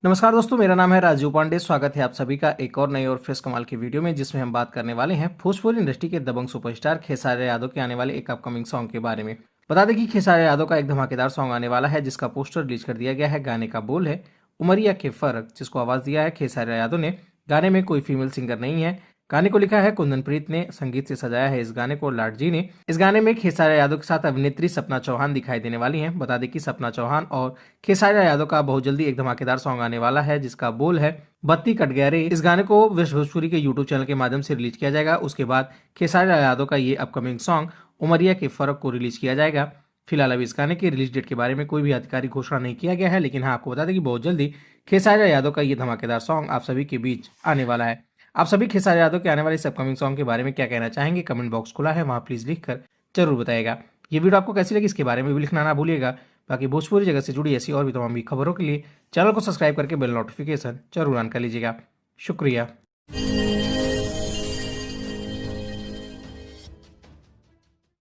नमस्कार दोस्तों, मेरा नाम है राजू पांडे। स्वागत है आप सभी का एक और नई और फ्रेश कमाल की वीडियो में, जिसमें हम बात करने वाले हैं भोजपुरी इंडस्ट्री के दबंग सुपरस्टार खेसारी यादव के आने वाले एक अपकमिंग सॉन्ग के बारे में। बता दें कि खेसारी यादव का एक धमाकेदार सॉन्ग आने वाला है, जिसका पोस्टर रिलीज कर दिया गया है। गाने का बोल है उमरिया के फर्क, जिसको आवाज दिया है खेसारी यादव ने। गाने में कोई फीमेल सिंगर नहीं है। गाने को लिखा है कुंदनप्रीत ने, संगीत से सजाया है इस गाने को लाट जी ने। इस गाने में खेसारी यादव के साथ अभिनेत्री सपना चौहान दिखाई देने वाली हैं। बता दें कि सपना चौहान और खेसारी यादव का बहुत जल्दी एक धमाकेदार सॉन्ग आने वाला है, जिसका बोल है बत्ती कट गया रे। इस गाने को विश भोजपुरी के यूट्यूब चैनल के माध्यम से रिलीज किया जाएगा। उसके बाद खेसारी यादव का ये अपकमिंग सॉन्ग उमरिया के फर्क को रिलीज किया जाएगा। फिलहाल अभी इस गाने की रिलीज डेट के बारे में कोई भी आधिकारिक घोषणा नहीं किया गया है, लेकिन हाँ, आपको बता दें कि बहुत जल्दी खेसारी यादव का ये धमाकेदार सॉन्ग आप सभी के बीच आने वाला है। आप सभी खेसारी यादव के आने वाले इस अपकमिंग सॉन्ग के बारे में क्या कहना चाहेंगे? कमेंट बॉक्स खुला है, वहां प्लीज लिखकर जरूर बताएगा। ये वीडियो आपको कैसी लगी, इसके बारे में भी लिखना ना भूलिएगा। बाकी भोजपुरी जगत से जुड़ी ऐसी और भी तमाम खबरों के लिए चैनल को सब्सक्राइब करके बेल नोटिफिकेशन जरूर ऑन कर लीजिएगा। शुक्रिया।